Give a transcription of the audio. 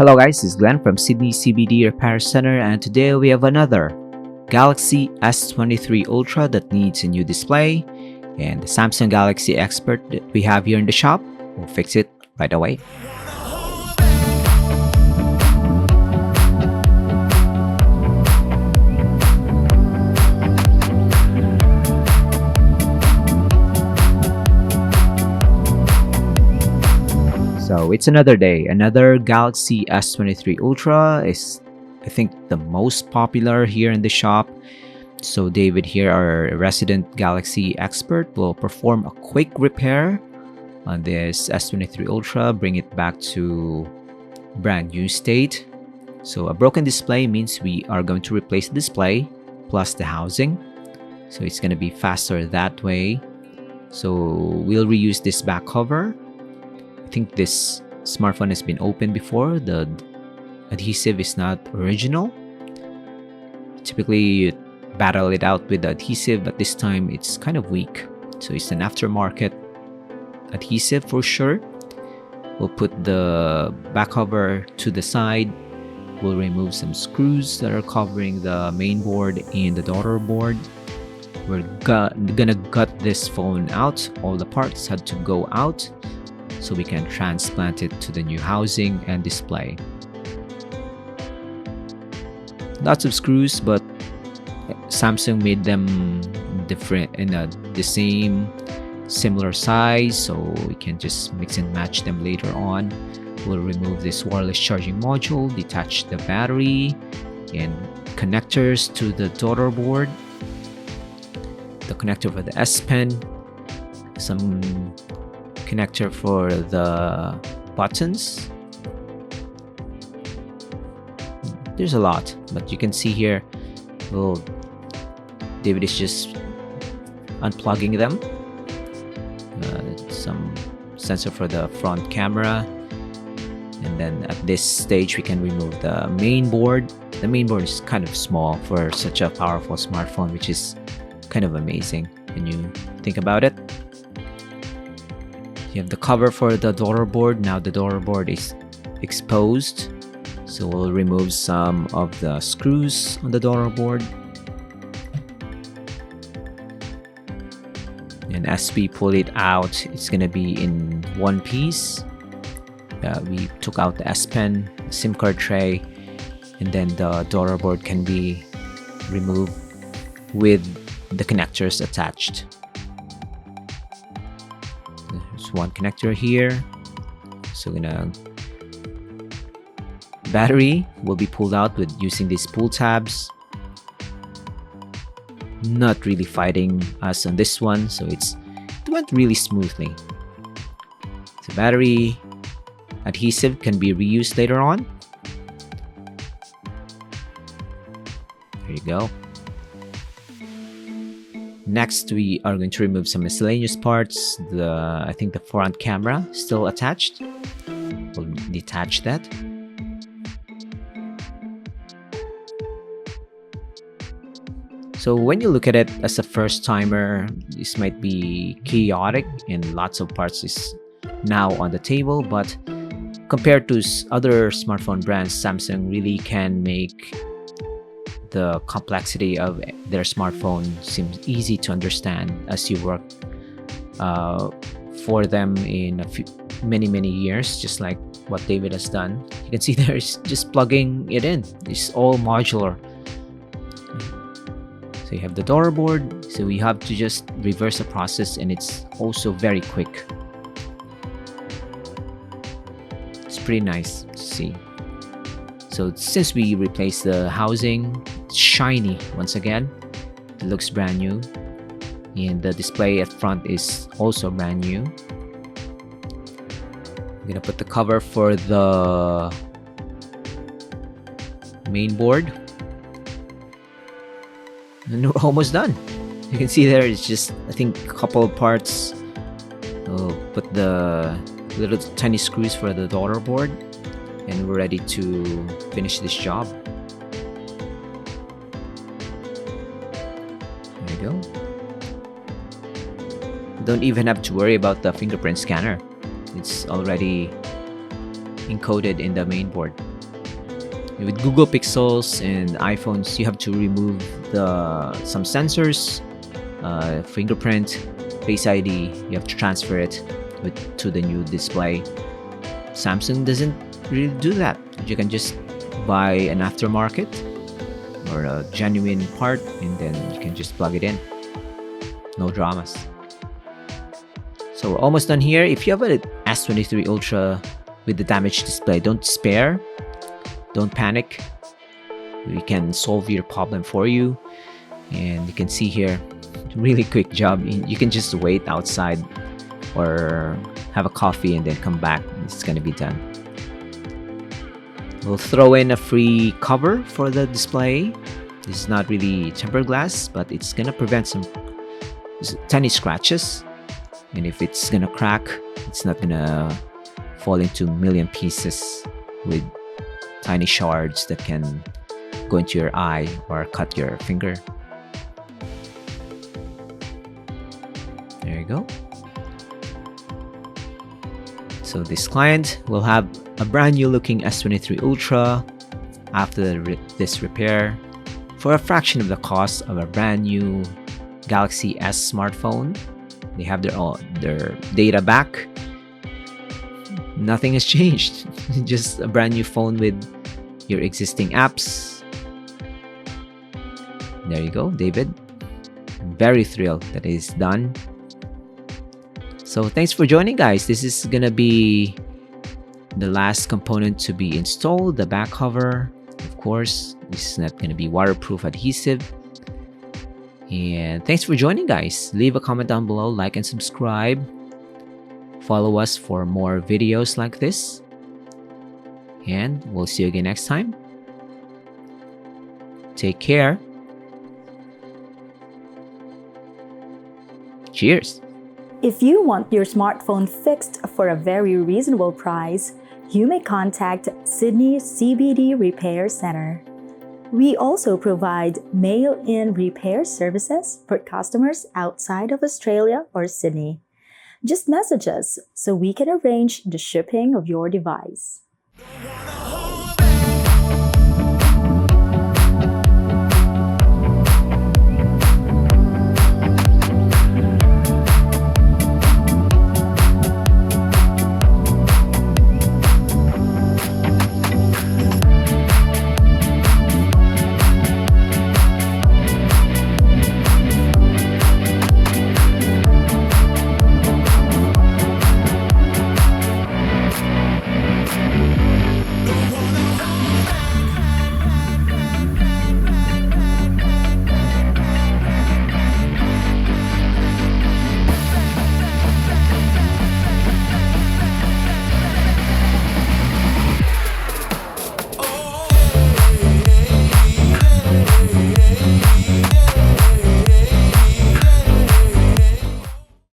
Hello guys, this is Glenn from Sydney CBD Repair Centre, and today we have another Galaxy S23 Ultra that needs a new display, and the Samsung Galaxy expert that we have here in the shop will fix it right away. So it's another day. Another Galaxy S23 Ultra is, I think, the most popular here in the shop. So David here, our resident Galaxy expert, will perform a quick repair on this S23 Ultra, bring it back to brand new state. So a broken display means we are going to replace the display plus the housing. So it's going to be faster that way. So we'll reuse this back cover. I think this smartphone has been opened before. The adhesive is not original. Typically you battle it out with the adhesive, but this time it's kind of weak. So it's an aftermarket adhesive for sure. We'll put the back cover to the side. We'll remove some screws that are covering the main board and the daughter board. We're gonna gut this phone out. All the parts had to go out, so we can transplant it to the new housing and display. Lots of screws, but Samsung made them different in the same similar size, so we can just mix and match them later on. We'll remove this wireless charging module, detach the battery and connectors to the daughter board, the connector for the S Pen, some connector for the buttons. There's a lot, but you can see here, David is just unplugging them. Some sensor for the front camera, and then at this stage we can remove the main board. The main board is kind of small for such a powerful smartphone, which is kind of amazing when you think about it. You have the cover for the daughter board. Now the daughter board is exposed, so we'll remove some of the screws on the daughter board. And as we pull it out, it's gonna be in one piece. We took out the S Pen, SIM card tray, and then the daughter board can be removed with the connectors attached. There's one connector here. So battery will be pulled out with using these pull tabs. Not really fighting us on this one, so it went really smoothly. The battery adhesive can be reused later on. There you go. Next, we are going to remove some miscellaneous parts. I think the front camera is still attached. We'll detach that. So when you look at it as a first timer, this might be chaotic and lots of parts is now on the table, but compared to other smartphone brands, Samsung really can make the complexity of their smartphone seems easy to understand as you work for them in many years, just like what David has done. You can see there's just plugging it in. It's all modular. So you have the daughter board, so we have to just reverse the process, and it's also very quick. It's pretty nice to see. So since we replaced the housing, it's shiny once again. It looks brand new, and the display at front is also brand new. I'm gonna put the cover for the main board, and we're almost done. You can see there, it's just, I think, a couple of parts. We'll put the little tiny screws for the daughter board, and we're ready to finish this job. There you go. Don't even have to worry about the fingerprint scanner. It's already encoded in the main board. With Google Pixels and iPhones, you have to remove some sensors, fingerprint, Face ID. You have to transfer it to the new display. Samsung doesn't really do that. You can just buy an aftermarket or a genuine part, and then you can just plug it in. No dramas. So we're almost done here. If you have an S23 Ultra with the damaged display, don't despair. Don't panic. We can solve your problem for you. And you can see here, really quick job. You can just wait outside or have a coffee and then come back. It's gonna be done. We'll throw in a free cover for the display. This is not really tempered glass, but it's gonna prevent some tiny scratches. And if it's gonna crack, it's not gonna fall into a million pieces with tiny shards that can go into your eye or cut your finger. There you go. So this client will have a brand new looking S23 Ultra after this repair for a fraction of the cost of a brand new Galaxy S smartphone. They have their data back. Nothing has changed. Just a brand new phone with your existing apps. There you go, David. I'm very thrilled that it is done. So thanks for joining, guys. This is gonna be the last component to be installed, the back cover. Of course, this is not gonna be waterproof adhesive. And thanks for joining, guys. Leave a comment down below, like and subscribe. Follow us for more videos like this. And we'll see you again next time. Take care. Cheers. If you want your smartphone fixed for a very reasonable price, you may contact Sydney CBD Repair Centre. We also provide mail-in repair services for customers outside of Australia or Sydney. Just message us so we can arrange the shipping of your device.